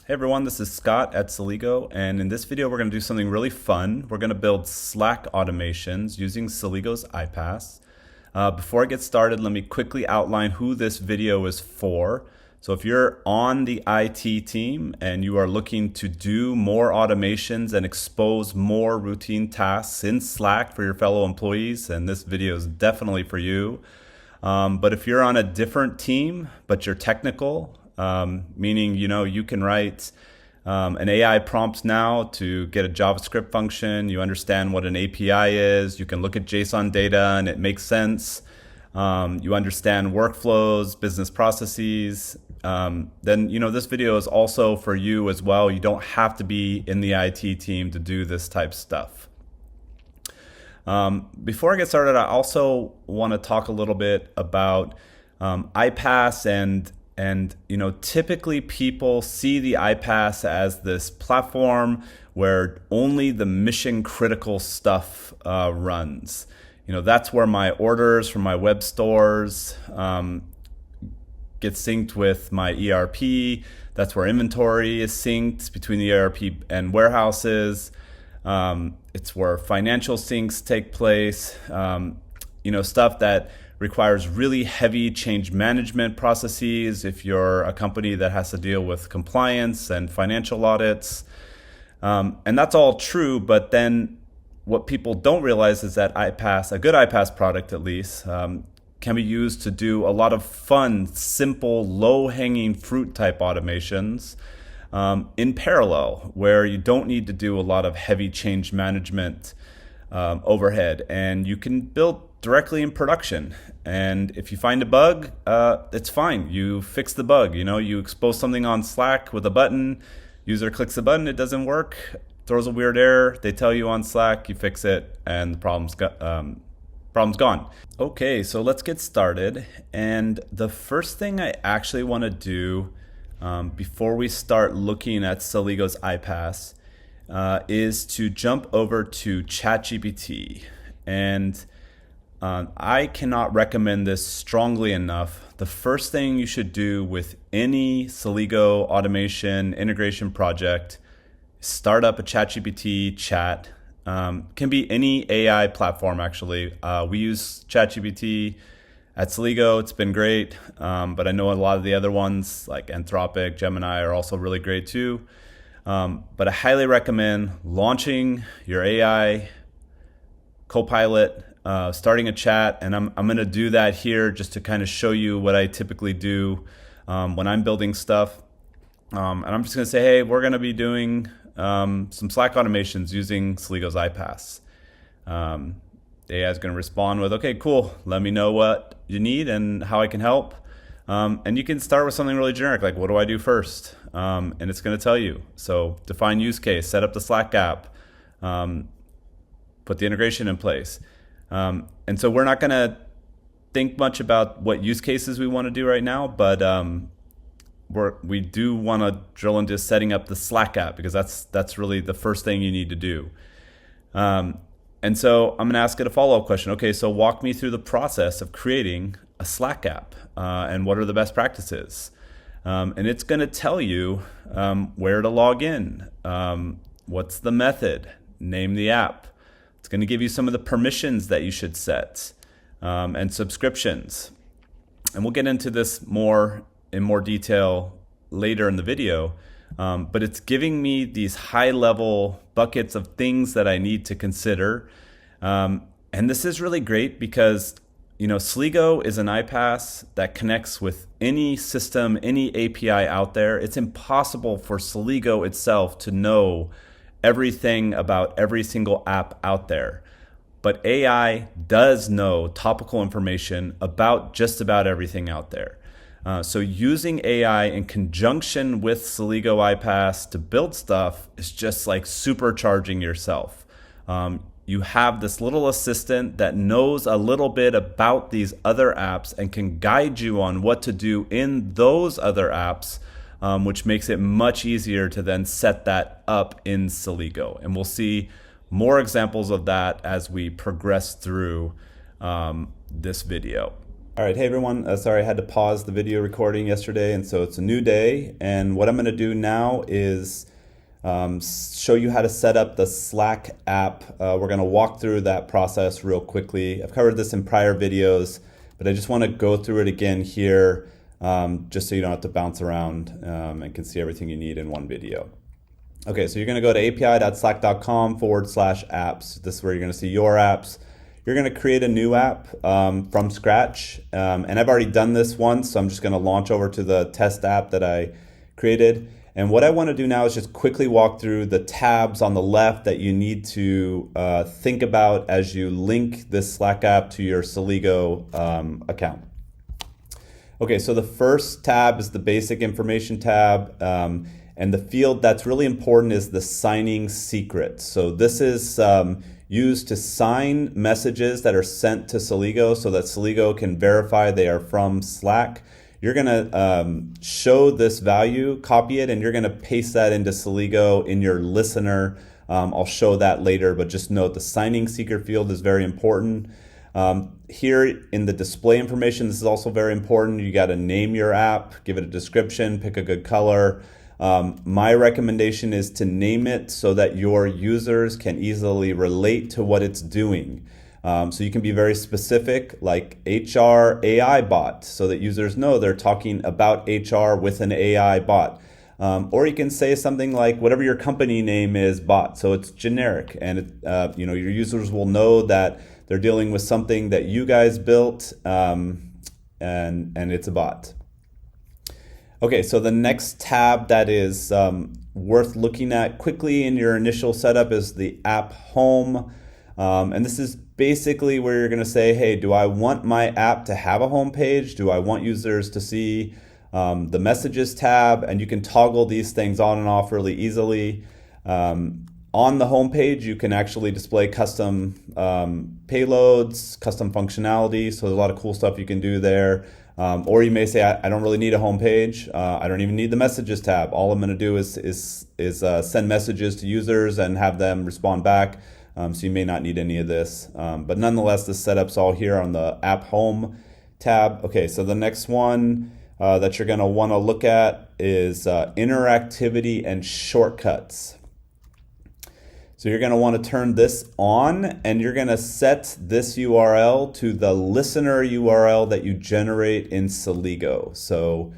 Hey everyone, this is Scott at Celigo, and in this video we're going to do something really fun. We're going to build Slack automations using Celigo's iPaaS. Before I get started, let me quickly outline who this video is for. So if you're on the IT team and you are looking to do more automations and expose more routine tasks in Slack for your fellow employees, then this video is definitely for you. But if you're on a different team, but you're technical, meaning you can write an AI prompt now to get a JavaScript function. You understand what an API is. You can look at JSON data and it makes sense. You understand workflows, business processes. Then this video is also for you as well. You don't have to be in the IT team to do this type stuff. Before I get started, I also want to talk a little bit about iPaaS and typically people see the iPaaS as this platform where only the mission critical stuff runs. That's where my orders from my web stores get synced with my ERP. That's where inventory is synced between the ERP and warehouses. It's where financial syncs take place. Stuff that requires really heavy change management processes if you're a company that has to deal with compliance and financial audits. And that's all true, but then what people don't realize is that iPaaS, a good iPaaS product at least, can be used to do a lot of fun, simple, low-hanging fruit type automations in parallel, where you don't need to do a lot of heavy change management overhead, and you can build directly in production. And if you find a bug, it's fine. You fix the bug. You expose something on Slack with a button, user clicks the button, it doesn't work, throws a weird error, they tell you on Slack, you fix it, and the problem's gone. Okay, so let's get started. And the first thing I actually want to do before we start looking at Celigo's iPaaS is to jump over to ChatGPT. And I cannot recommend this strongly enough. The first thing you should do with any Celigo automation integration project is start up a ChatGPT chat. Can be any AI platform, actually. We use ChatGPT at Celigo. It's been great, but I know a lot of the other ones like Anthropic, Gemini are also really great too. But I highly recommend launching your AI Copilot, starting a chat, and I'm going to do that here just to kind of show you what I typically do when I'm building stuff. And I'm just going to say, hey, we're going to be doing some Slack automations using Celigo's iPaaS. The AI is going to respond with, okay, cool, let me know what you need and how I can help. And you can start with something really generic, like what do I do first? And it's going to tell you. So define use case, set up the Slack app, put the integration in place. And so we're not going to think much about what use cases we want to do right now, but we do want to drill into setting up the Slack app, because that's really the first thing you need to do. And so I'm going to ask it a follow-up question. Okay, so walk me through the process of creating a Slack app, and what are the best practices? And it's going to tell you where to log in, what's the method, name the app. It's going to give you some of the permissions that you should set, and subscriptions. And we'll get into this in more detail later in the video. But it's giving me these high-level buckets of things that I need to consider. And this is really great because Celigo is an iPaaS that connects with any system, any API out there. It's impossible for Celigo itself to know everything about every single app out there. But AI does know topical information about just about everything out there. So using AI in conjunction with Celigo iPaaS to build stuff is just like supercharging yourself. You have this little assistant that knows a little bit about these other apps and can guide you on what to do in those other apps, which makes it much easier to then set that up in Celigo. And we'll see more examples of that as we progress through this video. All right, hey everyone. Sorry, I had to pause the video recording yesterday, and so it's a new day. And what I'm going to do now is show you how to set up the Slack app. We're going to walk through that process real quickly. I've covered this in prior videos, but I just want to go through it again here, just so you don't have to bounce around and can see everything you need in one video. Okay, so you're going to go to api.slack.com/apps. This is where you're going to see your apps. You're going to create a new app from scratch, and I've already done this once, so I'm just going to launch over to the test app that I created. And what I want to do now is just quickly walk through the tabs on the left that you need to think about as you link this Slack app to your Celigo account. Okay, so the first tab is the basic information tab, and the field that's really important is the signing secret. So this is used to sign messages that are sent to Celigo so that Celigo can verify they are from Slack. You're gonna show this value, copy it, and you're gonna paste that into Celigo in your listener. I'll show that later, but just note the signing secret field is very important. Here in the display information, this is also very important. You gotta name your app, give it a description, pick a good color. My recommendation is to name it so that your users can easily relate to what it's doing. So you can be very specific, like HR AI bot, so that users know they're talking about HR with an AI bot. Or you can say something like whatever your company name is, bot, so it's generic, and your users will know that they're dealing with something that you guys built, and it's a bot. Okay, so the next tab that is worth looking at quickly in your initial setup is the app home. And this is basically where you're gonna say, hey, do I want my app to have a home page? Do I want users to see the messages tab? And you can toggle these things on and off really easily. On the home page, you can actually display custom payloads, custom functionality. So there's a lot of cool stuff you can do there. Or you may say, I don't really need a home page. I don't even need the messages tab. All I'm going to do is send messages to users and have them respond back. So you may not need any of this. But nonetheless, the setup's all here on the app home tab. Okay, so the next one that you're going to want to look at is interactivity and shortcuts. So you're going to want to turn this on, and you're going to set this URL to the listener URL that you generate in Celigo. So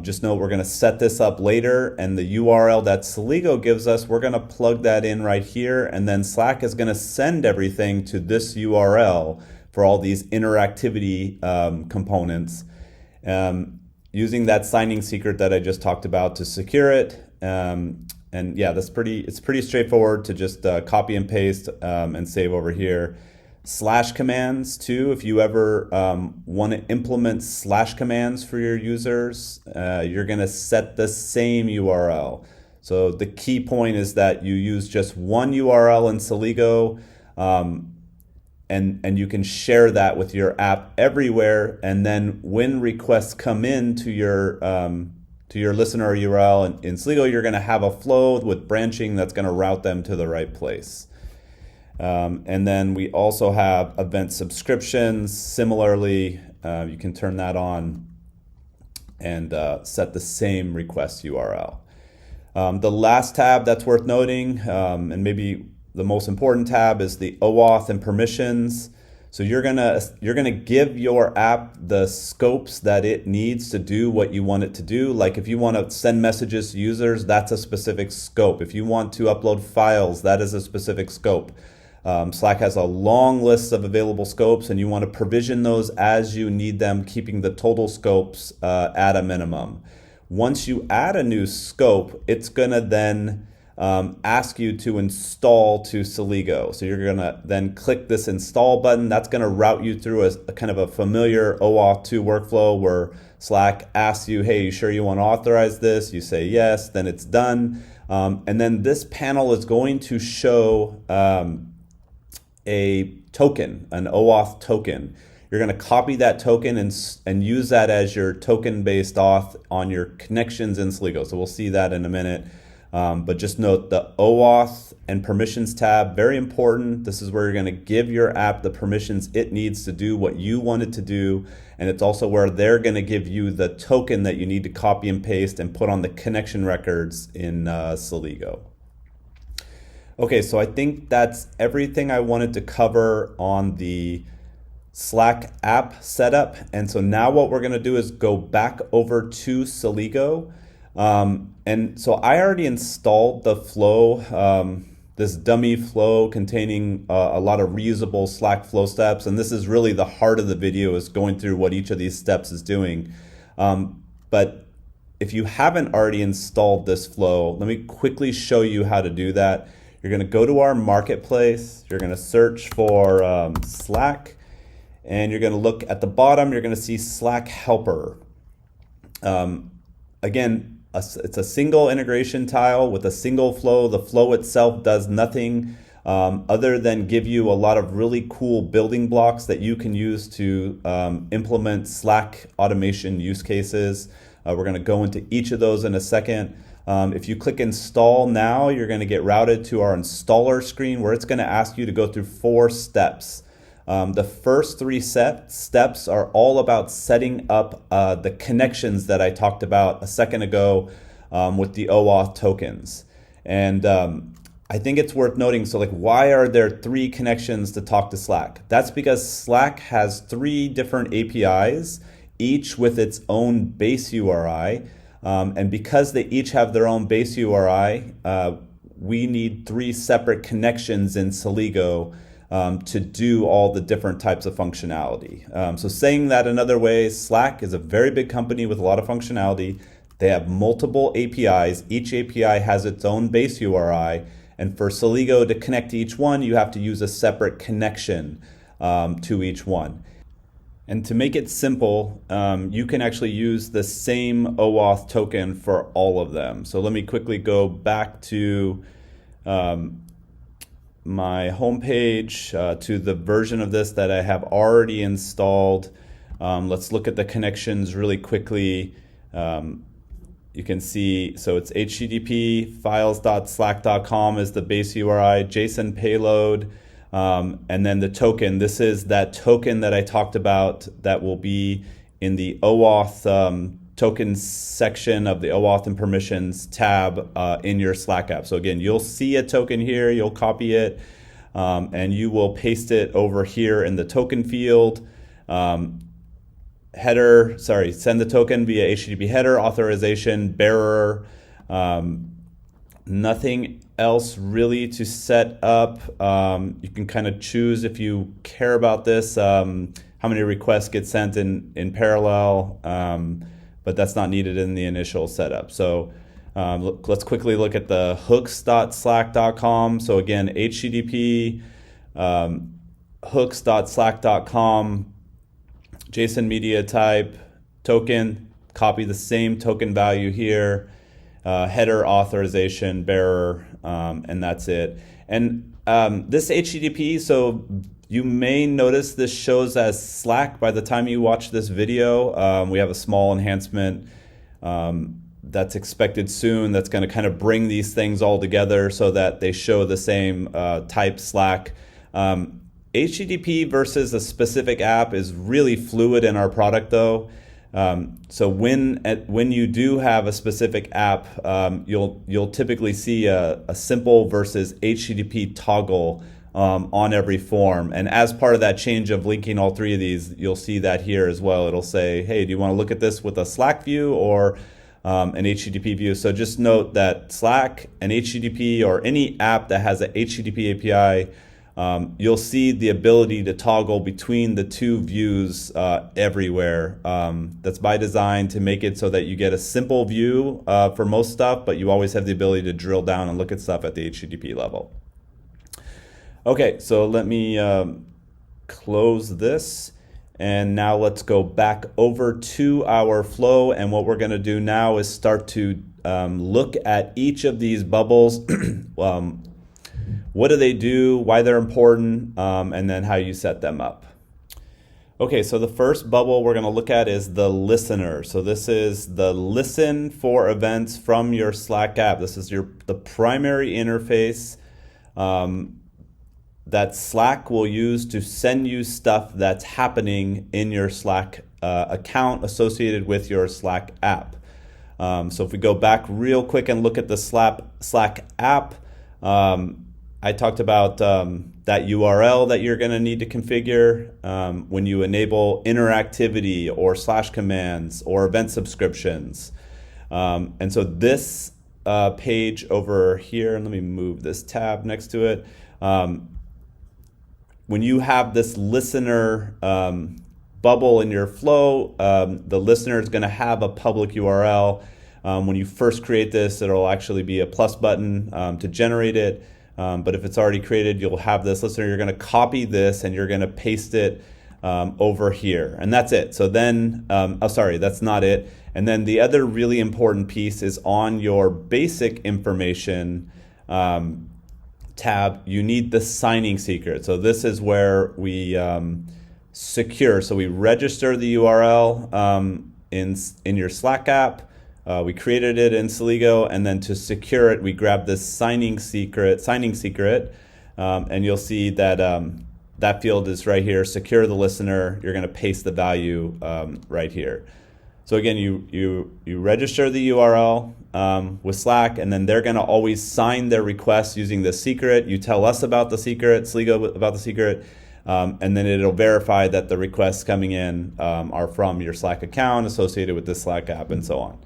just know we're going to set this up later, and the URL that Celigo gives us, we're going to plug that in right here, and then Slack is going to send everything to this URL for all these interactivity components, using that signing secret that I just talked about to secure it. And yeah, it's pretty straightforward to just copy and paste and save over here. Slash commands too, if you ever want to implement slash commands for your users, you're going to set the same URL. So the key point is that you use just one URL in Celigo, and you can share that with your app everywhere. And then when requests come in to your listener URL in Celigo, you're going to have a flow with branching that's going to route them to the right place. And then we also have event subscriptions. Similarly, you can turn that on and set the same request URL. The last tab that's worth noting, and maybe the most important tab, is the OAuth and permissions. So you're gonna give your app the scopes that it needs to do what you want it to do. Like if you want to send messages to users, that's a specific scope. If you want to upload files, that is a specific scope. Slack has a long list of available scopes, and you want to provision those as you need them, keeping the total scopes at a minimum. Once you add a new scope, it's gonna then ask you to install to Celigo. So you're gonna then click this install button. That's gonna route you through a kind of a familiar OAuth 2 workflow where Slack asks you, hey, you sure you want to authorize this? You say yes, then it's done. And then this panel is going to show a token, an OAuth token. You're going to copy that token and use that as your token-based auth on your connections in Celigo. So we'll see that in a minute. But just note the OAuth and permissions tab, very important. This is where you're going to give your app the permissions it needs to do what you want it to do. And it's also where they're going to give you the token that you need to copy and paste and put on the connection records in Celigo. Okay, so I think that's everything I wanted to cover on the Slack app setup. And so now what we're going to do is go back over to Celigo. And so I already installed the flow, this dummy flow containing a lot of reusable Slack flow steps. And this is really the heart of the video, is going through what each of these steps is doing. But if you haven't already installed this flow, let me quickly show you how to do that. You're going to go to our marketplace. You're going to search for Slack. And you're going to look at the bottom. You're going to see Slack Helper. Again, it's a single integration tile with a single flow. The flow itself does nothing other than give you a lot of really cool building blocks that you can use to implement Slack automation use cases. We're going to go into each of those in a second. If you click install now, you're going to get routed to our installer screen, where it's going to ask you to go through 4 steps. The first 3 steps are all about setting up the connections that I talked about a second ago with the OAuth tokens. And I think it's worth noting, so like, why are there 3 connections to talk to Slack? That's because Slack has 3 different APIs, each with its own base URI. And because they each have their own base URI, we need 3 separate connections in Celigo to do all the different types of functionality. So saying that another way, Slack is a very big company with a lot of functionality. They have multiple APIs. Each API has its own base URI. And for Celigo to connect to each one, you have to use a separate connection to each one. And to make it simple, you can actually use the same OAuth token for all of them. So let me quickly go back to my homepage, to the version of this that I have already installed. Let's look at the connections really quickly. You can see, so it's http files.slack.com is the base URI, JSON payload, and then the token. This is that token that I talked about that will be in the OAuth tokens section of the OAuth and permissions tab in your Slack app. So again, you'll see a token here, you'll copy it, and you will paste it over here in the token field. Send the token via HTTP header, authorization, bearer, nothing else really to set up. You can kind of choose, if you care about this, how many requests get sent in parallel, but that's not needed in the initial setup. So let's quickly look at the hooks.slack.com. So again, HTTP hooks.slack.com, JSON media type, token, copy the same token value here, header, authorization, bearer, and that's it. And this HTTP, so you may notice this shows as Slack by the time you watch this video. We have a small enhancement that's expected soon that's going to kind of bring these things all together so that they show the same type Slack. HTTP versus a specific app is really fluid in our product though. So when you do have a specific app, you'll typically see a simple versus HTTP toggle on every form. And as part of that change of linking all 3 of these, you'll see that here as well. It'll say, hey, do you want to look at this with a Slack view or an HTTP view? So just note that Slack and HTTP, or any app that has a HTTP API, you'll see the ability to toggle between the 2 views everywhere. That's by design to make it so that you get a simple view for most stuff, but you always have the ability to drill down and look at stuff at the HTTP level. Okay, so let me close this. And now let's go back over to our flow. And what we're going to do now is start to look at each of these bubbles. What do they do, why they're important, and then how you set them up. Okay, so the first bubble we're going to look at is the listener. So this is the listen for events from your Slack app. This is the primary interface that Slack will use to send you stuff that's happening in your Slack account associated with your Slack app. So if we go back real quick and look at the Slack app, I talked about that URL that you're going to need to configure when you enable interactivity or slash commands or event subscriptions. And so this page over here, and let me move this tab next to it. When you have this listener bubble in your flow, the listener is going to have a public URL. When you first create this, it'll actually be a plus button to generate it. But if it's already created, you'll have this listener. You're going to copy this and you're going to paste it over here. And that's it. So then, sorry, that's not it. And then the other really important piece is on your basic information tab, you need the signing secret. So this is where we secure. So we register the URL in your Slack app. We created it in Celigo, and then to secure it, we grab this signing secret, and you'll see that that field is right here. Secure the listener. You're going to paste the value right here. So again, you register the URL with Slack, and then they're going to always sign their request using the secret. You tell us about the secret, Celigo about the secret, and then it'll verify that the requests coming in are from your Slack account associated with the Slack app, and so on.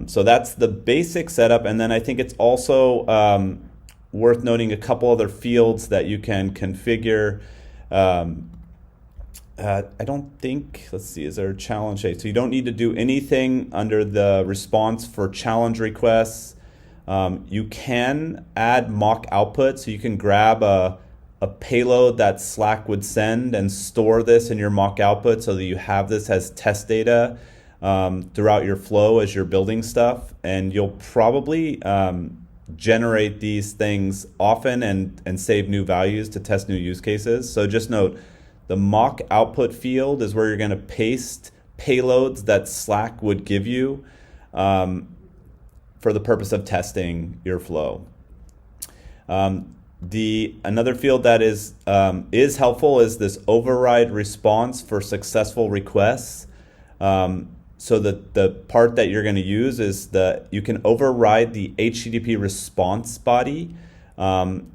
So that's the basic setup, and then I think it's also worth noting a couple other fields that you can configure. I don't think, let's see, is there a challenge? So you don't need to do anything under the response for challenge requests. You can add mock output, so you can grab a payload that Slack would send and store this in your mock output so that you have this as test data throughout your flow as you're building stuff, and you'll probably generate these things often and save new values to test new use cases. So just note, the mock output field is where you're going to paste payloads that Slack would give you for the purpose of testing your flow. Another field that is helpful is this override response for successful requests. So the part that you're going to use is you can override the HTTP response body and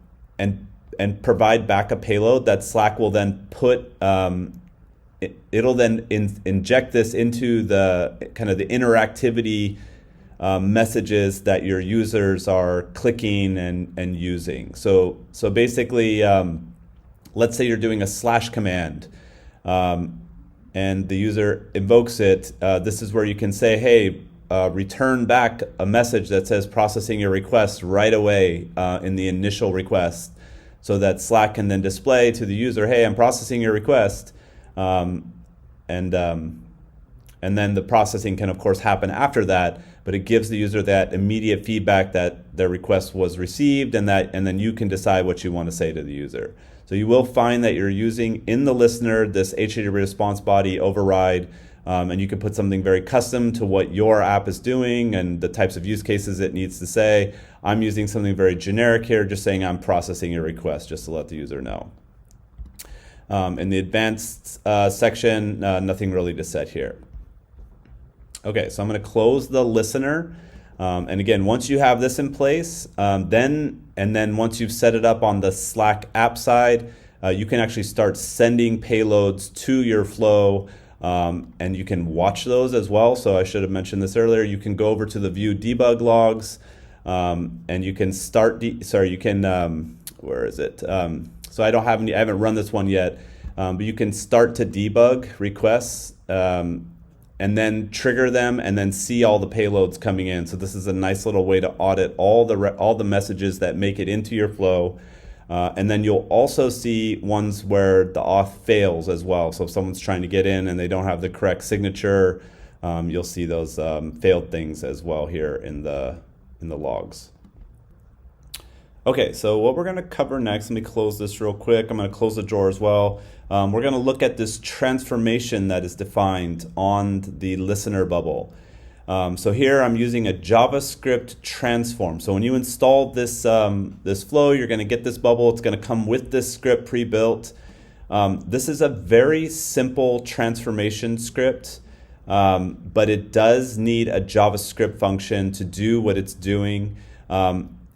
provide back a payload that Slack will then put. It'll then inject this into the kind of the interactivity messages that your users are clicking and using. So basically, let's say you're doing a slash command. And the user invokes it. This is where you can say, hey, return back a message that says processing your request right away in the initial request, so that Slack can then display to the user, hey, I'm processing your request. And then the processing can, of course, happen after that, but it gives the user that immediate feedback that their request was received, and then you can decide what you want to say to the user. So you will find that you're using in the listener this HTTP response body override, and you can put something very custom to what your app is doing and the types of use cases it needs to say. I'm using something very generic here, just saying I'm processing your request, just to let the user know. In the advanced section, nothing really to set here. Okay, so I'm going to close the listener. And again, once you have this in place, then once you've set it up on the Slack app side, you can actually start sending payloads to your flow, and you can watch those as well. So I should have mentioned this earlier. You can go over to the view debug logs, and you can start. Where is it? So I haven't run this one yet, but you can start to debug requests. And then trigger them, and then see all the payloads coming in. So this is a nice little way to audit all the messages that make it into your flow. And then you'll also see ones where the auth fails as well. So if someone's trying to get in and they don't have the correct signature, you'll see those failed things as well here in the logs. Okay, so what we're going to cover next, let me close this real quick. I'm going to close the drawer as well. We're going to look at this transformation that is defined on the listener bubble. So here I'm using a JavaScript transform. So when you install this, this flow, you're going to get this bubble. It's going to come with this script pre-built. This is a very simple transformation script, but it does need a JavaScript function to do what it's doing.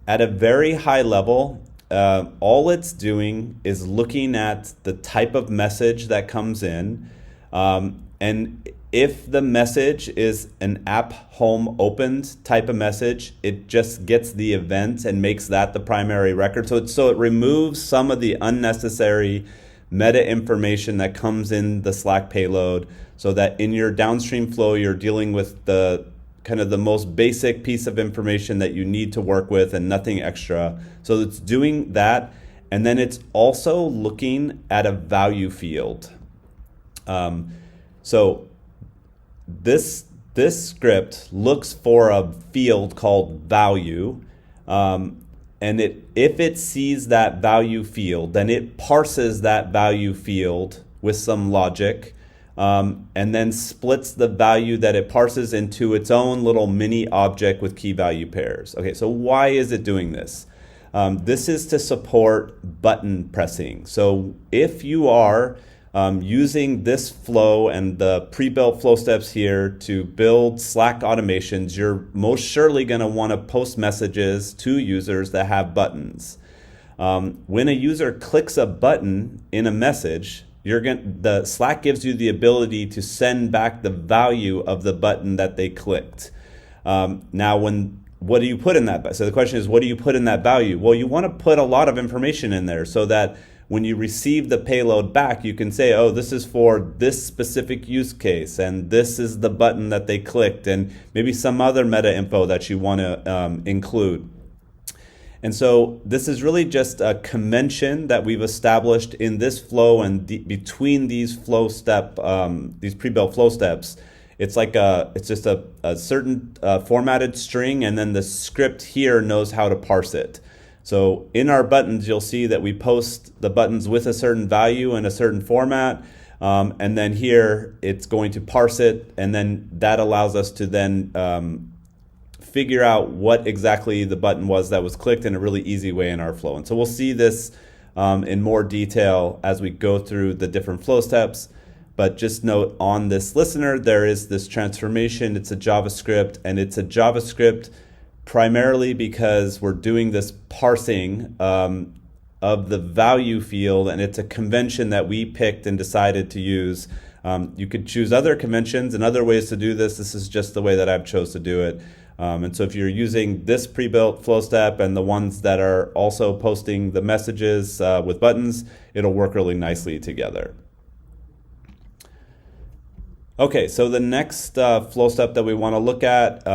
At a very high level, all it's doing is looking at the type of message that comes in. And if the message is an app home opened type of message, it just gets the event and makes that the primary record. So it removes some of the unnecessary meta information that comes in the Slack payload, so that in your downstream flow, you're dealing with the kind of the most basic piece of information that you need to work with and nothing extra. So it's doing that. And then it's also looking at a value field. So this script looks for a field called value. And if it sees that value field, then it parses that value field with some logic. And then splits the value that it parses into its own little mini object with key value pairs. Okay, so why is it doing this? This is to support button pressing. So if you are using this flow and the pre-built flow steps here to build Slack automations, you're most surely going to want to post messages to users that have buttons. When a user clicks a button in a message, the Slack gives you the ability to send back the value of the button that they clicked. Now, what do you put in that? So the question is, what do you put in that value? Well, you want to put a lot of information in there so that when you receive the payload back, you can say, oh, this is for this specific use case, and this is the button that they clicked, and maybe some other meta info that you want to include. And so this is really just a convention that we've established in this flow and between these flow step, these pre-built flow steps. It's like it's just a certain formatted string, and then the script here knows how to parse it. So in our buttons, you'll see that we post the buttons with a certain value and a certain format. And then here it's going to parse it, and then that allows us to then figure out what exactly the button was that was clicked in a really easy way in our flow. And so we'll see this in more detail as we go through the different flow steps. But just note, on this listener, there is this transformation. It's a JavaScript, and it's a JavaScript primarily because we're doing this parsing of the value field, and it's a convention that we picked and decided to use. You could choose other conventions and other ways to do this. This is just the way that I've chose to do it. And so if you're using this pre-built flow step and the ones that are also posting the messages with buttons, it'll work really nicely together. Okay, so the next flow step that we want to look at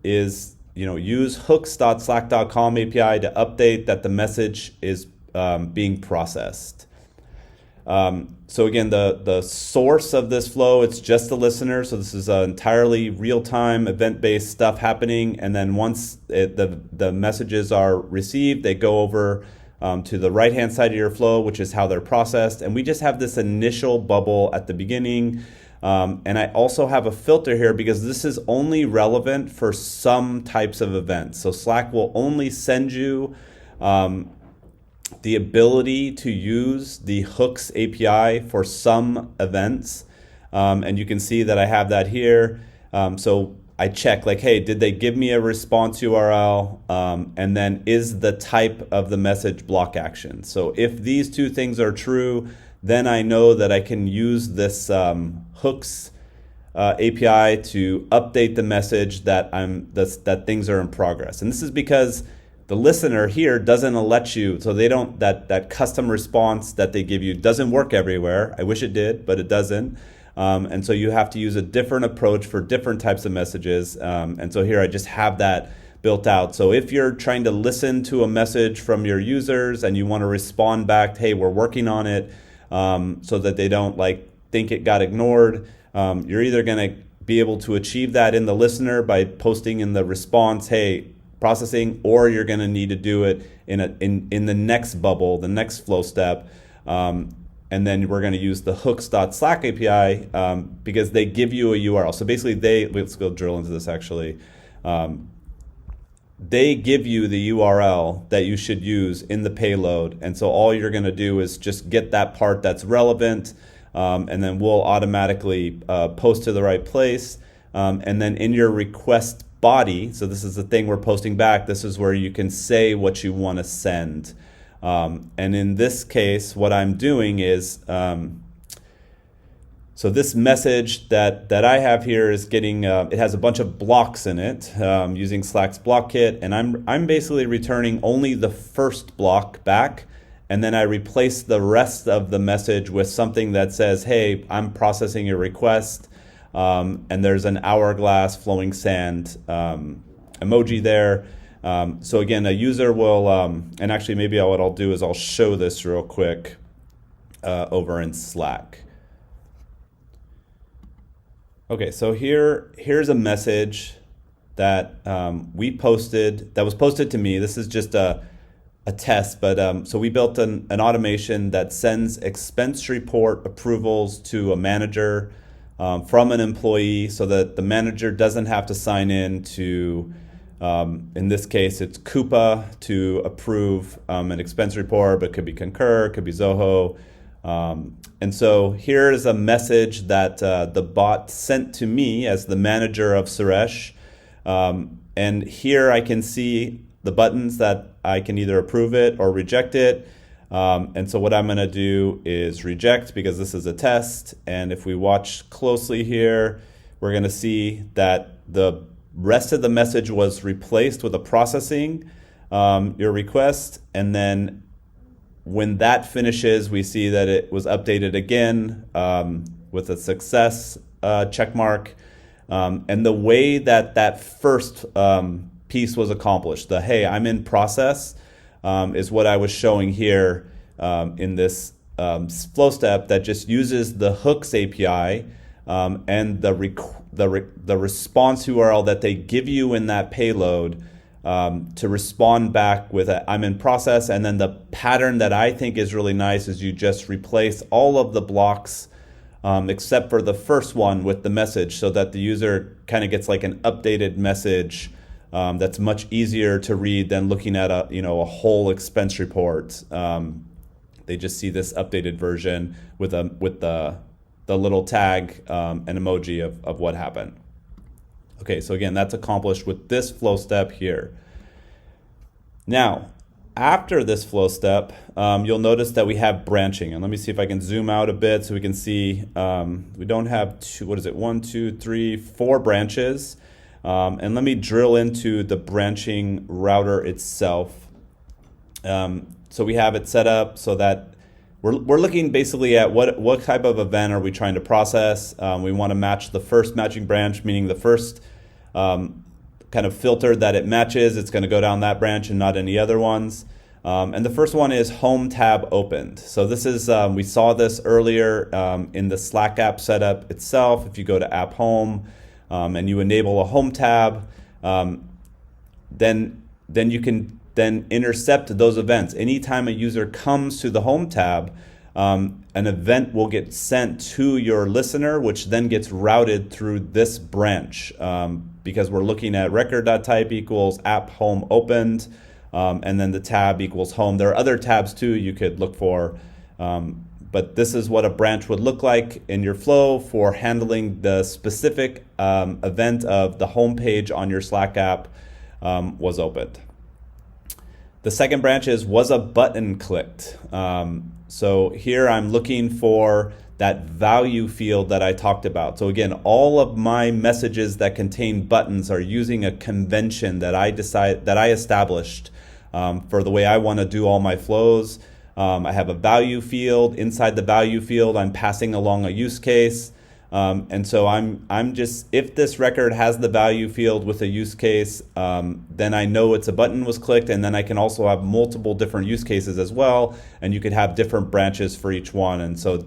is use hooks.slack.com API to update that the message is being processed. So again, the source of this flow, it's just the listener. So this is entirely real-time event-based stuff happening. And then once the messages are received, they go over to the right-hand side of your flow, which is how they're processed. And we just have this initial bubble at the beginning. And I also have a filter here because this is only relevant for some types of events. So Slack will only send you the ability to use the hooks API for some events. And you can see that I have that here. So I check like, hey, did they give me a response URL? And then is the type of the message block action? So if these two things are true, then I know that I can use this hooks API to update the message that that things are in progress. And this is because the listener here doesn't let you, so they don't, that custom response that they give you doesn't work everywhere. I wish it did, but it doesn't. And so you have to use a different approach for different types of messages. And so here I just have that built out. So if you're trying to listen to a message from your users and you want to respond back, hey, we're working on it, so that they don't think it got ignored, you're either going to be able to achieve that in the listener by posting in the response, hey, processing, or you're going to need to do it in the next bubble, the next flow step. And then we're going to use the hooks.slack API because they give you a URL. So basically, let's go drill into this actually. They give you the URL that you should use in the payload. And so all you're going to do is just get that part that's relevant, and then we'll automatically post to the right place. And then in your request body, so this is the thing we're posting back, this is where you can say what you want to send. And in this case, what I'm doing is, so this message that I have here is getting, it has a bunch of blocks in it using Slack's block kit, and I'm basically returning only the first block back, and then I replace the rest of the message with something that says, hey, I'm processing your request, and there's an hourglass flowing sand emoji there. So again, a user will, and actually maybe what I'll do is I'll show this real quick over in Slack. Okay, so here's a message that we posted, that was posted to me. This is just a test, but so we built an automation that sends expense report approvals to a manager from an employee so that the manager doesn't have to sign in to, in this case, it's Coupa to approve an expense report, but it could be Concur, it could be Zoho. And so here is a message that the bot sent to me as the manager of Suresh. And here I can see the buttons that I can either approve it or reject it. And so what I'm going to do is reject because this is a test. And if we watch closely here, we're going to see that the rest of the message was replaced with a processing your request. And then when that finishes, we see that it was updated again with a success check mark. And the way that first piece was accomplished, the hey, I'm in process, is what I was showing here in this flow step that just uses the hooks API and the response URL that they give you in that payload to respond back with a I'm in process. And then the pattern that I think is really nice is you just replace all of the blocks except for the first one with the message so that the user kind of gets like an updated message that's much easier to read than looking at a whole expense report. They just see this updated version with the little tag and emoji of what happened. Okay, so again, that's accomplished with this flow step here. Now, after this flow step, you'll notice that we have branching. And let me see if I can zoom out a bit so we can see we don't have one, two, three, four branches. And let me drill into the branching router itself. So we have it set up so that we're looking basically at what type of event are we trying to process. We want to match the first matching branch, meaning the first kind of filter that it matches. It's going to go down that branch and not any other ones. And the first one is home tab opened. So this is, we saw this earlier in the Slack app setup itself. If you go to app home and you enable a home tab, then you can then intercept those events. Anytime a user comes to the home tab, an event will get sent to your listener, which then gets routed through this branch because we're looking at record.type equals app home opened, and then the tab equals home. There are other tabs too you could look for, but this is what a branch would look like in your flow for handling the specific event of the home page on your Slack app was opened. The second branch is was a button clicked. So here I'm looking for that value field that I talked about. So again, all of my messages that contain buttons are using a convention that I established for the way I want to do all my flows. I have a value field. Inside the value field, I'm passing along a use case. And so I'm just, if this record has the value field with a use case, then I know it's a button was clicked, and then I can also have multiple different use cases as well, and you could have different branches for each one. And so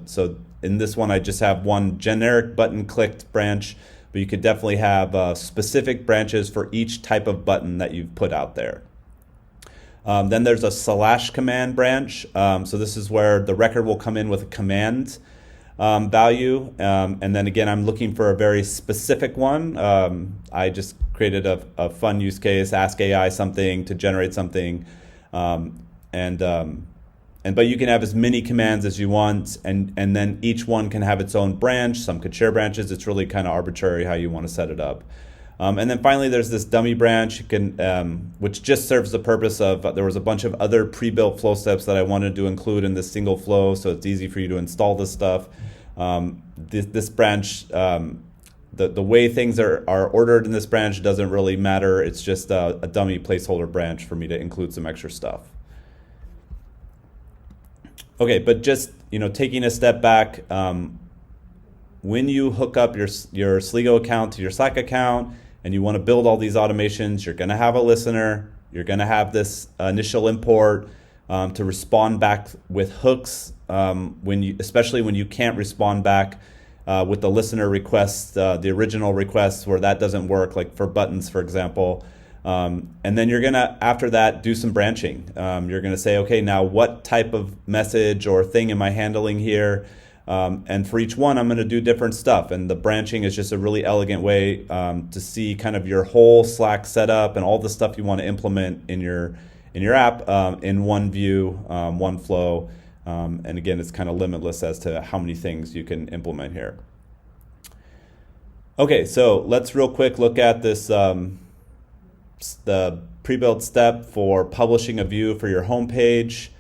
in this one, I just have one generic button clicked branch but you could definitely have specific branches for each type of button that you've put out there. Then there's a slash command branch. So this is where the record will come in with a command value. And then again, I'm looking for a very specific one. I just created a fun use case, ask AI something to generate something. But you can have as many commands as you want, and then each one can have its own branch. Some could share branches. It's really kind of arbitrary how you want to set it up. And then finally, there's this dummy branch, which just serves the purpose of, there was a bunch of other pre-built flow steps that I wanted to include in this single flow, so it's easy for you to install this stuff. This branch, the way things are ordered in this branch doesn't really matter. It's just a dummy placeholder branch for me to include some extra stuff. Okay, but just taking a step back, when you hook up your Celigo account to your Slack account and you want to build all these automations, you're going to have a listener. You're going to have this initial import to respond back with hooks, especially when you can't respond back with the listener request, the original request where that doesn't work, like for buttons, for example. And then you're going to, after that, do some branching. You're going to say, okay, now what type of message or thing am I handling here? And for each one, I'm going to do different stuff. And the branching is just a really elegant way to see kind of your whole Slack setup and all the stuff you want to implement in your app in one view, one flow. And again, it's kind of limitless as to how many things you can implement here. Okay, so let's real quick look at this, the pre-built step for publishing a view for your home page.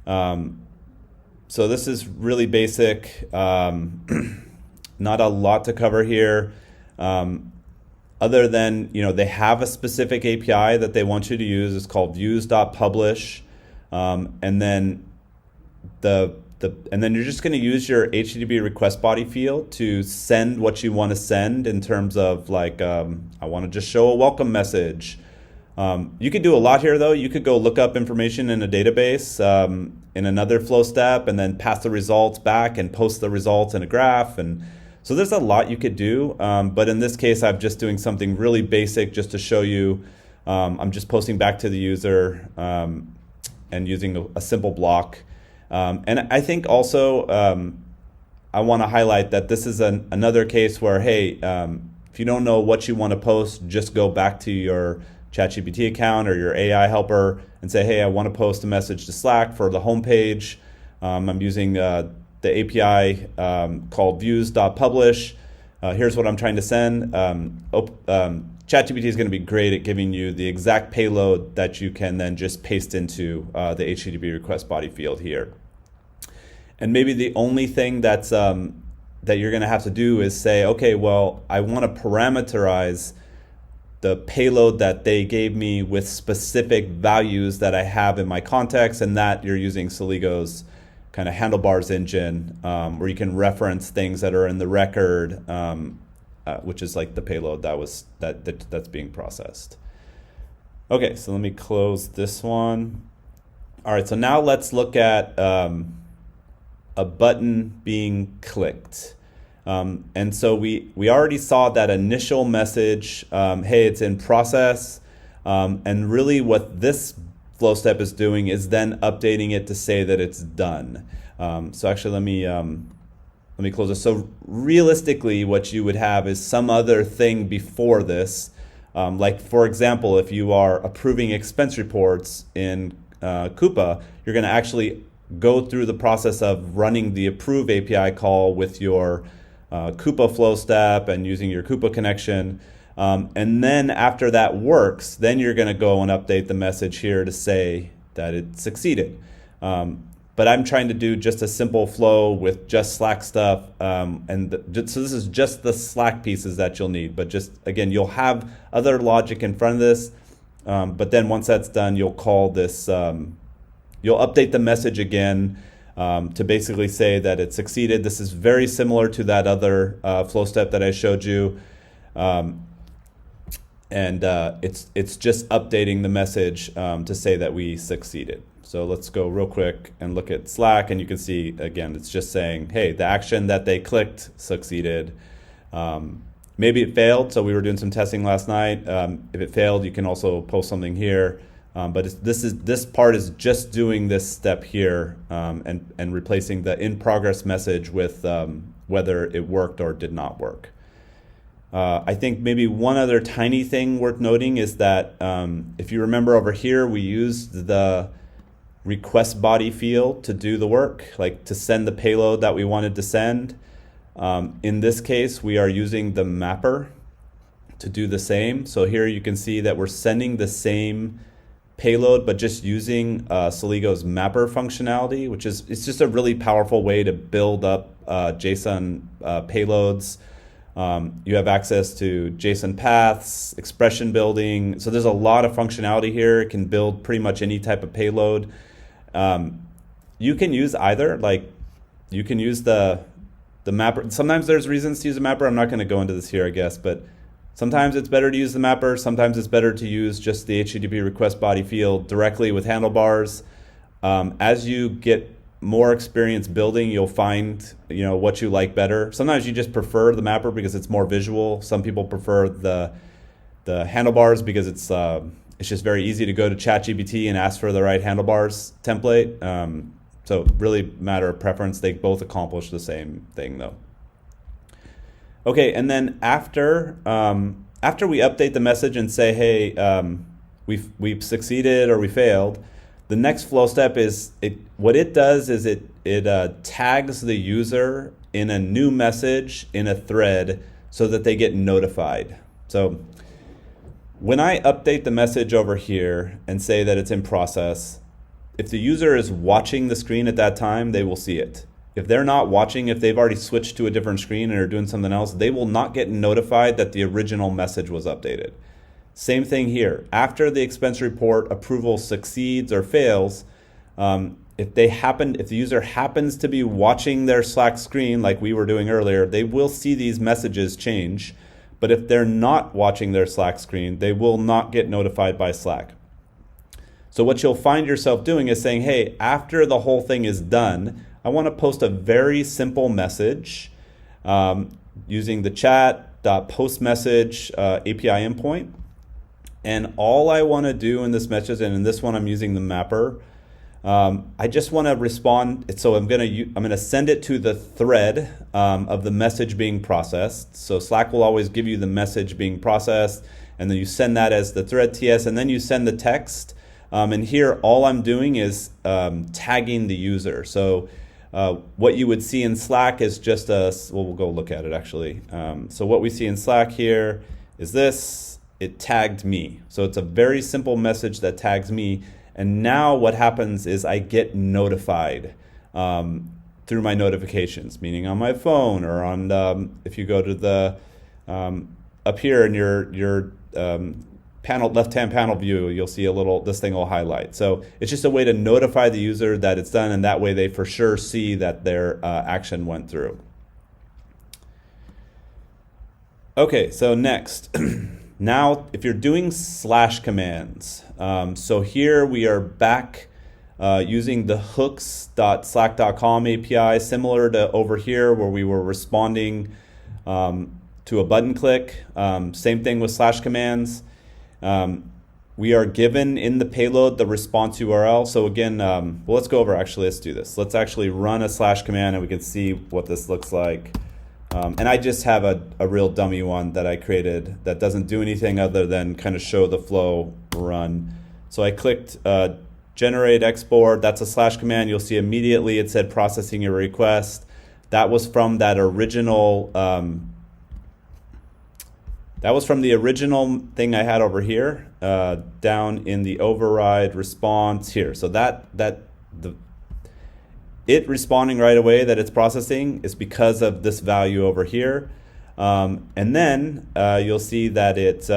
So this is really basic, not a lot to cover here, other than they have a specific API that they want you to use. It's called views.publish, and then you're just going to use your HTTP request body field to send what you want to send in terms of like I want to just show a welcome message. You could do a lot here though. You could go look up information in a database in another flow step and then pass the results back and post the results in a graph. And so there's a lot you could do. But in this case, I'm just doing something really basic just to show you. I'm just posting back to the user and using a simple block. And I think also I want to highlight that this is another case where, hey, if you don't know what you want to post, just go back to your ChatGPT account or your AI helper and say, hey, I want to post a message to Slack for the homepage. I'm using the API called views.publish. Here's what I'm trying to send. ChatGPT is going to be great at giving you the exact payload that you can then just paste into the HTTP request body field here. And maybe the only thing that you're going to have to do is say, okay, well, I want to parameterize the payload that they gave me with specific values that I have in my context, and that you're using Celigo's kind of handlebars engine, where you can reference things that are in the record, which is like the payload that's being processed. Okay, so let me close this one. All right, so now let's look at a button being clicked. And so we already saw that initial message, hey, it's in process. And really what this flow step is doing is then updating it to say that it's done. So actually let me close this. So realistically, what you would have is some other thing before this. Like for example, if you are approving expense reports in Coupa, you're going to actually go through the process of running the approve API call with your Coupa flow step and using your Coupa connection. And then after that works, then you're going to go and update the message here to say that it succeeded. But I'm trying to do just a simple flow with just Slack stuff. So this is just the Slack pieces that you'll need. But just, again, you'll have other logic in front of this. But then once that's done, you'll call this, you'll update the message again to basically say that it succeeded. This is very similar to that other flow step that I showed you. It's just updating the message to say that we succeeded. So let's go real quick and look at Slack, and you can see, again, it's just saying, hey, the action that they clicked succeeded. maybe it failed, so we were doing some testing last night. If it failed, you can also post something here. But this part is just doing this step here and replacing the in progress message with whether it worked or did not work. I think maybe one other tiny thing worth noting is that if you remember over here, we used the request body field to do the work, like to send the payload that we wanted to send. In this case, we are using the mapper to do the same. So here you can see that we're sending the same payload, but just using Celigo's mapper functionality, which is it's just a really powerful way to build up JSON payloads. You have access to JSON paths, expression building. So there's a lot of functionality here. It can build pretty much any type of payload. You can use either, like you can use the mapper. Sometimes there's reasons to use a mapper. I'm not going to go into this here, I guess, but sometimes it's better to use the mapper. Sometimes it's better to use just the HTTP request body field directly with handlebars. As you get more experience building, you'll find what you like better. Sometimes you just prefer the mapper because it's more visual. Some people prefer the handlebars because it's just very easy to go to ChatGPT and ask for the right handlebars template. So really matter of preference. They both accomplish the same thing though. Okay, and then after we update the message and say, hey, we've succeeded or we failed, the next flow step is what it does is it tags the user in a new message in a thread so that they get notified. So when I update the message over here and say that it's in process, if the user is watching the screen at that time, they will see it. If they're not watching, if they've already switched to a different screen and are doing something else, they will not get notified that the original message was updated. Same thing here. After the expense report approval succeeds or fails, if the user happens to be watching their Slack screen like we were doing earlier, they will see these messages change. But if they're not watching their Slack screen, they will not get notified by Slack. So what you'll find yourself doing is saying, hey, after the whole thing is done, I want to post a very simple message using the chat.postMessage API endpoint. And all I want to do in this message, and in this one I'm using the mapper, I just want to respond. So I'm gonna send it to the thread of the message being processed. So Slack will always give you the message being processed, and then you send that as the thread TS, and then you send the text. And here all I'm doing is tagging the user. So what you would see in Slack is just we'll go look at it actually. So what we see in Slack here is this. It tagged me. So it's a very simple message that tags me. And now what happens is I get notified through my notifications, meaning on my phone or on if you go to the up here in your left-hand panel view, you'll see this thing will highlight. So it's just a way to notify the user that it's done, and that way they for sure see that their action went through. Okay, so next. Now, if you're doing slash commands, so here we are back using the hooks.slack.com API, similar to over here where we were responding to a button click. Same thing with slash commands. We are given in the payload the response URL. So again, well, let's go over, let's do this. Let's actually run a slash command and we can see what this looks like. And I just have a real dummy one that I created that doesn't do anything other than kind of show the flow run. So I clicked generate export. That's a slash command. You'll see immediately it said processing your request. That was from that original. That was from the original thing I had over here, down in the override response here. So it responding right away that it's processing is because of this value over here. And then you'll see that it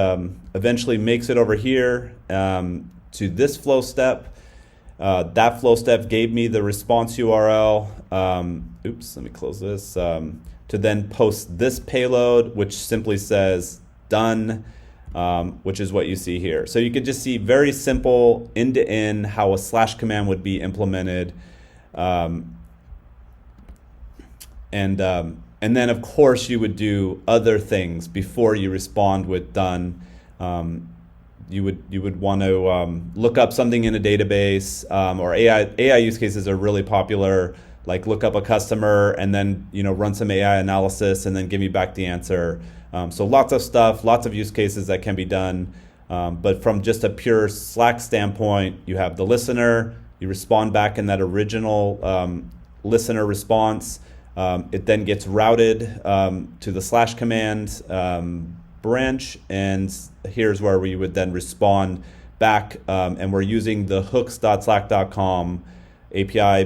eventually makes it over here to this flow step. That flow step gave me the response URL. Oops, let me close this. To then post this payload, which simply says done, which is what you see here. So you can just see very simple end-to-end how a slash command would be implemented. And And then, of course, you would do other things before you respond with done. You would want to look up something in a database, or AI use cases are really popular. Like look up a customer and then run some AI analysis and then give me back the answer. So lots of stuff, lots of use cases that can be done. But from just a pure Slack standpoint, you have the listener. You respond back in that original listener response. It then gets routed to the slash command branch, and here's where we would then respond back. And we're using the hooks.slack.com API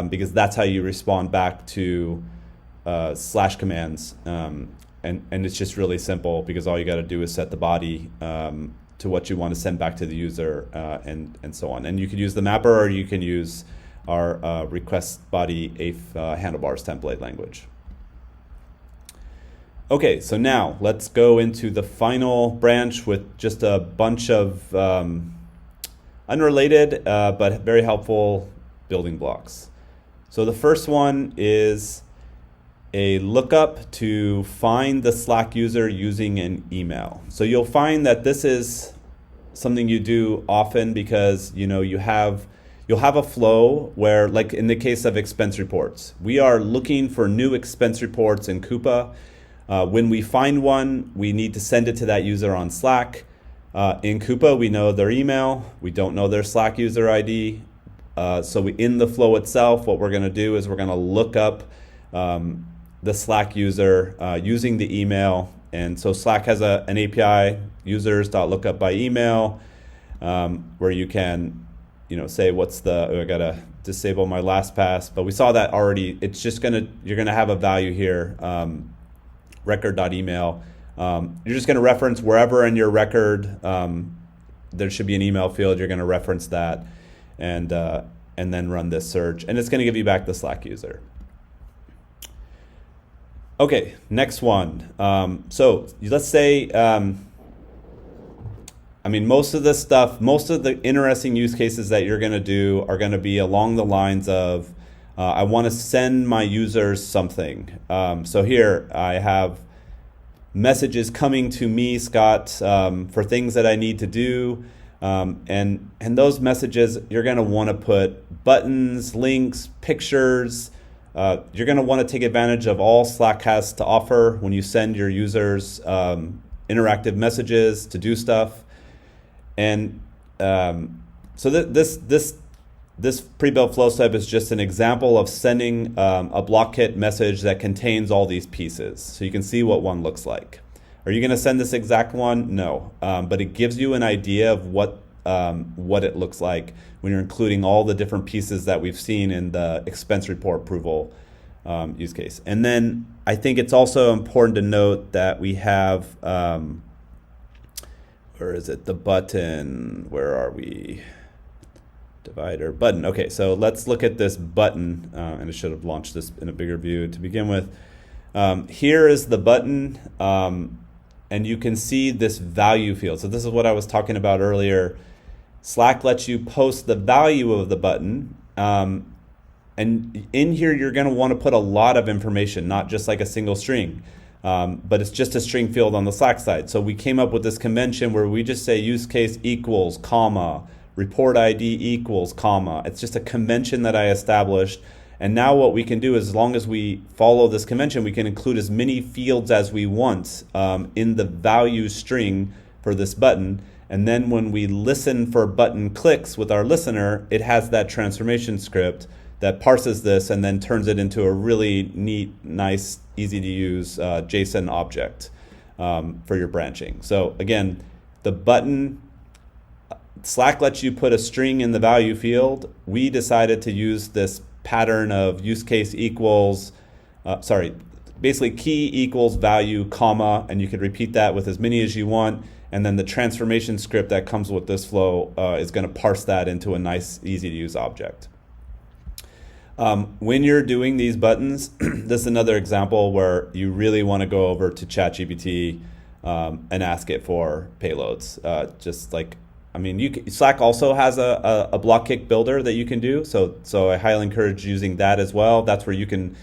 because that's how you respond back to slash commands. And it's just really simple because all you got to do is set the body to what you want to send back to the user and so on. And you could use the mapper, or you can use our request body AIF handlebars template language. Okay, so now let's go into the final branch with just a bunch of unrelated but very helpful building blocks. So the first one is a lookup to find the Slack user using an email. So you'll find that this is something you do often because you'll have a flow where, like in the case of expense reports, we are looking for new expense reports in Coupa. When we find one, we need to send it to that user on Slack. In Coupa, we know their email. We don't know their Slack user ID. So in the flow itself, what we're going to do is we're going to look up the Slack user using the email. And so Slack has an API, users.lookup by email, where you can say what's I gotta disable my LastPass, but we saw that already. It's just you're gonna have a value here, record.email. You're just gonna reference wherever in your record there should be an email field. You're gonna reference that and then run this search, and it's gonna give you back the Slack user. Okay, next one. So let's say, most of the interesting use cases that you're going to do are going to be along the lines of, I want to send my users something. So here I have messages coming to me, Scott, for things that I need to do. And those messages, you're going to want to put buttons, links, pictures. You're going to want to take advantage of all Slack has to offer when you send your users interactive messages to do stuff. And so this pre-built flow step is just an example of sending a block kit message that contains all these pieces. So you can see what one looks like. Are you going to send this exact one? No, but it gives you an idea of what it looks like when you're including all the different pieces that we've seen in the expense report approval use case. And then I think it's also important to note that we have, where is it? The button, where are we? Divider, button. Okay, so let's look at this button, and I should have launched this in a bigger view to begin with. Here is the button, and you can see this value field. So this is what I was talking about earlier. Slack lets you post the value of the button. And in here, you're going to want to put a lot of information, not just like a single string, but it's just a string field on the Slack side. So we came up with this convention where we just say use case equals, comma, report ID equals, comma. It's just a convention that I established. And now what we can do is, as long as we follow this convention, we can include as many fields as we want in the value string for this button. And then when we listen for button clicks with our listener, it has that transformation script that parses this and then turns it into a really neat, nice, easy to use JSON object for your branching. So again, the button, Slack lets you put a string in the value field. We decided to use this pattern of use case equals, basically key equals value, comma, and you could repeat that with as many as you want. And then the transformation script that comes with this flow is going to parse that into a nice, easy to use object. When you're doing these buttons, this is another example where you really want to go over to ChatGPT and ask it for payloads. Slack also has a block kick builder that you can do. So I highly encourage using that as well. That's where you can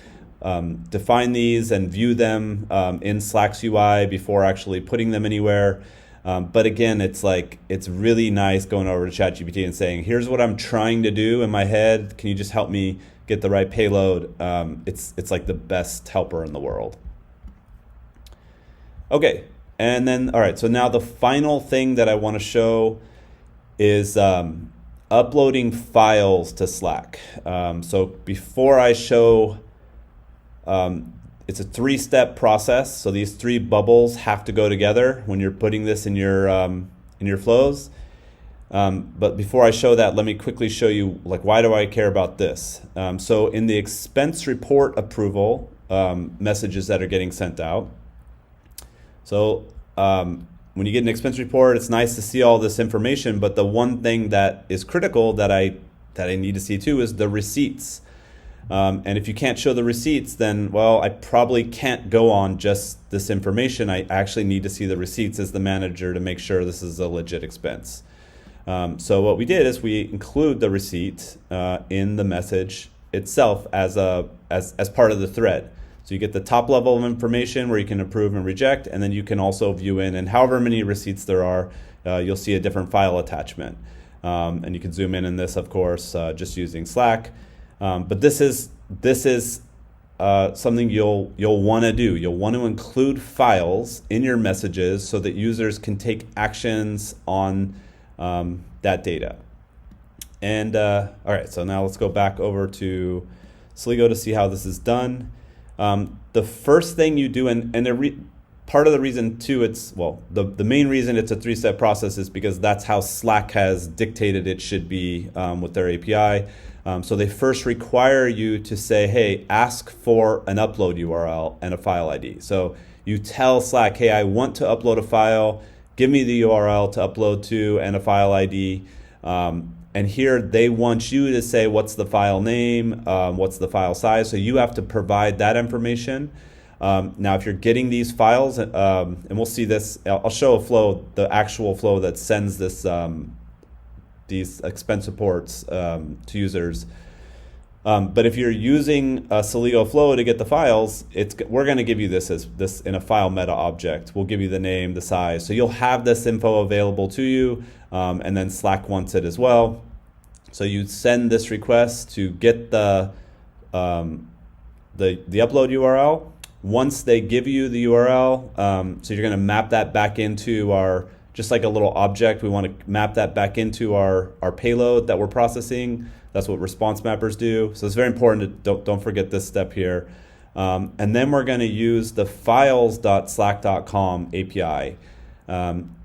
define these and view them in Slack's UI before actually putting them anywhere. But again, it's really nice going over to ChatGPT and saying, here's what I'm trying to do in my head. Can you just help me get the right payload? It's like the best helper in the world. Okay, and then, all right, so now the final thing that I want to show is uploading files to Slack. So before I show, it's a 3-step process. So these 3 bubbles have to go together when you're putting this in your flows. But before I show that, let me quickly show you why do I care about this? So in the expense report approval messages that are getting sent out. So when you get an expense report, it's nice to see all this information, but the one thing that is critical that I need to see too is the receipts. And if you can't show the receipts, then, well, I probably can't go on just this information. I actually need to see the receipts as the manager to make sure this is a legit expense. So what we did is we include the receipt in the message itself as part of the thread. So you get the top level of information where you can approve and reject, and then you can also view in, and however many receipts there are, you'll see a different file attachment. And you can zoom in this, of course, just using Slack. But this is something you'll want to do. You'll want to include files in your messages so that users can take actions on that data. And all right, so now let's go back over to Celigo to see how this is done. The first thing you do, part of the reason too, the main reason it's a 3-step process is because that's how Slack has dictated it should be with their API. So they first require you to say, hey, ask for an upload URL and a file ID. So you tell Slack, hey, I want to upload a file, give me the URL to upload to and a file ID. And here they want you to say what's the file name, what's the file size. So you have to provide that information. Now, if you're getting these files, and we'll see this, I'll show a flow, the actual flow that sends this these expense reports to users. But if you're using a Celigo flow to get the files, we're going to give you this in a file meta object. We'll give you the name, the size. So you'll have this info available to you, and then Slack wants it as well. So you send this request to get the upload URL. Once they give you the URL, so you're going to map that back into our, just like a little object, we want to map that back into our payload that we're processing. That's what response mappers do. So it's very important to don't forget this step here. And then we're going to use the files.slack.com API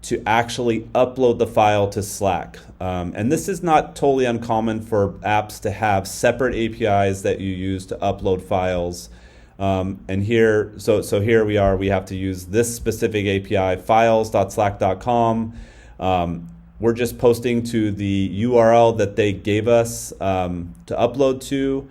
to actually upload the file to Slack. And this is not totally uncommon for apps to have separate APIs that you use to upload files. And here, so here we have to use this specific API, files.slack.com. We're just posting to the URL that they gave us to upload to.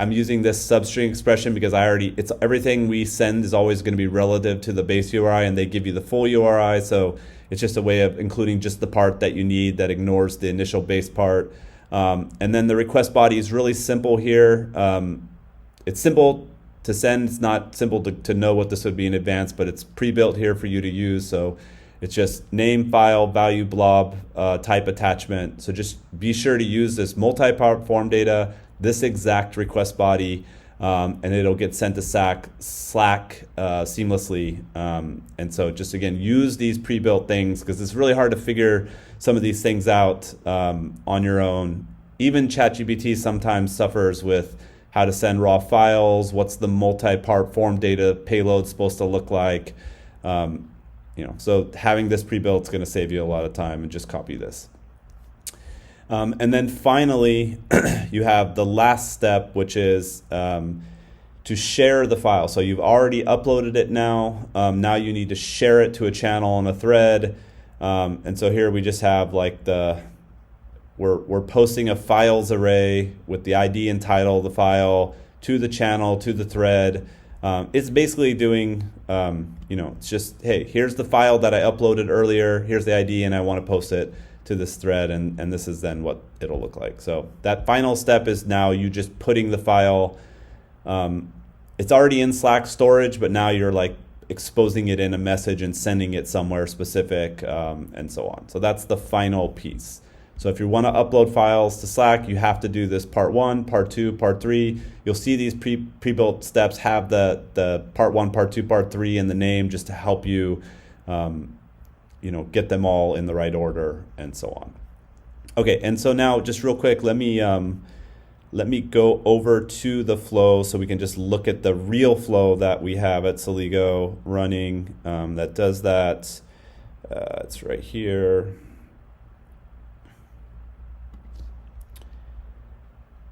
I'm using this substring expression because it's everything we send is always going to be relative to the base URI, and they give you the full URI. So it's just a way of including just the part that you need that ignores the initial base part. And then the request body is really simple here. It's simple to send. It's not simple to know what this would be in advance, but it's pre-built here for you to use. So it's just name, file, value, blob, type, attachment. So just be sure to use this multi-part form data, this exact request body, and it'll get sent to Slack seamlessly. And so just, again, use these pre-built things because it's really hard to figure some of these things out on your own. Even ChatGPT sometimes suffers with how to send raw files, what's the multi-part form data payload supposed to look like. So having this pre-built is going to save you a lot of time, and just copy this. And then finally, you have the last step, which is to share the file. So you've already uploaded it now. Now you need to share it to a channel on a thread. And so here we just have we're posting a files array with the ID and title of the file to the channel, to the thread. It's basically doing, it's just, hey, here's the file that I uploaded earlier, here's the ID, and I want to post it to this thread, and this is then what it'll look like. So that final step is now you just putting the file It's already in Slack storage, but now you're like exposing it in a message and sending it somewhere specific, and so on. So that's the final piece. So if you want to upload files to Slack, you have to do this part 1, part 2, part 3. You'll see these pre-built steps have the part 1, part 2, part 3 in the name, just to help you, get them all in the right order and so on. Okay, and so now just real quick, let me go over to the flow so we can just look at the real flow that we have at Celigo running that does that. It's right here.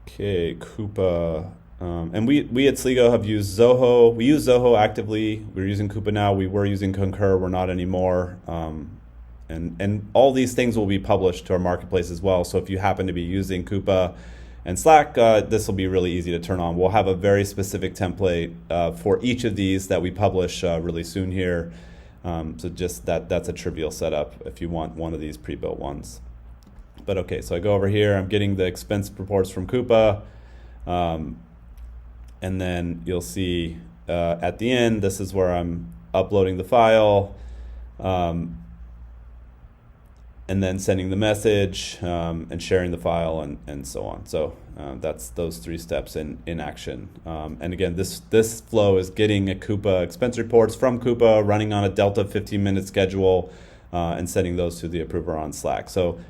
Okay, Coupa. And we at Celigo have used Zoho. We use Zoho actively. We're using Coupa now. We were using Concur. We're not anymore. And all these things will be published to our marketplace as well. So if you happen to be using Coupa and Slack, this will be really easy to turn on. We'll have a very specific template for each of these that we publish really soon here. So just that's a trivial setup if you want one of these pre-built ones. But okay, so I go over here, I'm getting the expense reports from Coupa. And then you'll see at the end, this is where I'm uploading the file, and then sending the message, and sharing the file, and so on. So that's those 3 steps in action. And again, this flow is getting a Coupa expense reports from Coupa, running on a Delta 15-minute schedule, and sending those to the approver on Slack. So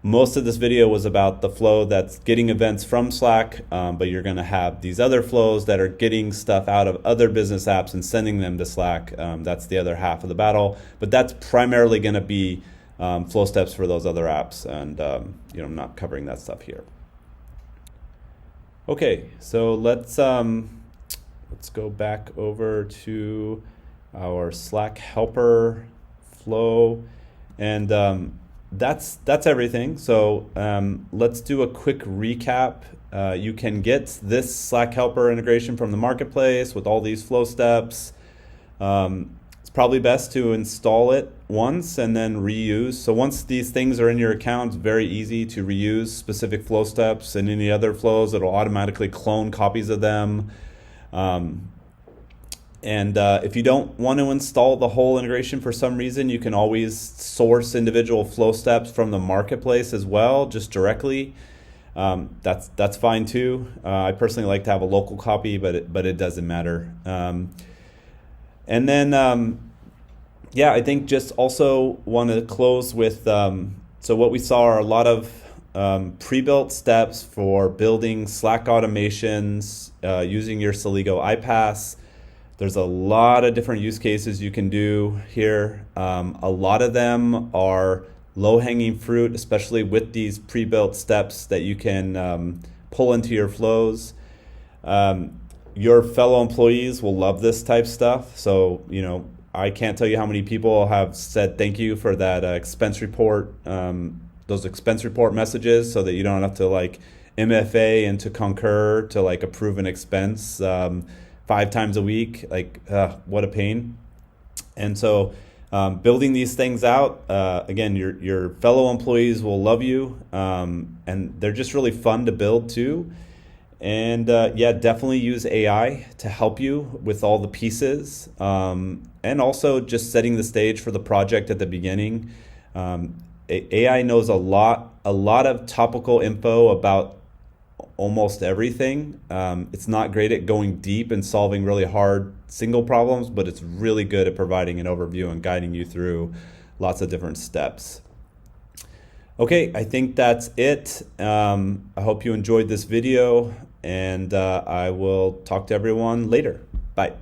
most of this video was about the flow that's getting events from Slack, but you're going to have these other flows that are getting stuff out of other business apps and sending them to Slack. That's the other half of the battle, but that's primarily going to be flow steps for those other apps, and I'm not covering that stuff here. Okay, so let's go back over to our Slack helper flow, and that's everything. So let's do a quick recap. You can get this Slack helper integration from the marketplace with all these flow steps. It's probably best to install it once and then reuse. So once these things are in your account, it's very easy to reuse specific flow steps, and any other flows, it'll automatically clone copies of them. And if you don't want to install the whole integration for some reason, you can always source individual flow steps from the marketplace as well, just directly. That's fine too. I personally like to have a local copy, but it doesn't matter. And then, I think just also want to close with, so what we saw are a lot of pre-built steps for building Slack automations using your Celigo iPaaS. There's a lot of different use cases you can do here. A lot of them are low-hanging fruit, especially with these pre-built steps that you can pull into your flows. Your fellow employees will love this type stuff. So, I can't tell you how many people have said thank you for that expense report, those expense report messages, so that you don't have to like MFA into Concur to like approve an expense 5 times a week. Like, what a pain. And so building these things out, again, your fellow employees will love you, and they're just really fun to build too. And definitely use AI to help you with all the pieces, and also just setting the stage for the project at the beginning. AI knows a lot of topical info about almost everything. It's not great at going deep and solving really hard single problems, but it's really good at providing an overview and guiding you through lots of different steps. Okay, I think that's it. I hope you enjoyed this video, and I will talk to everyone later. Bye.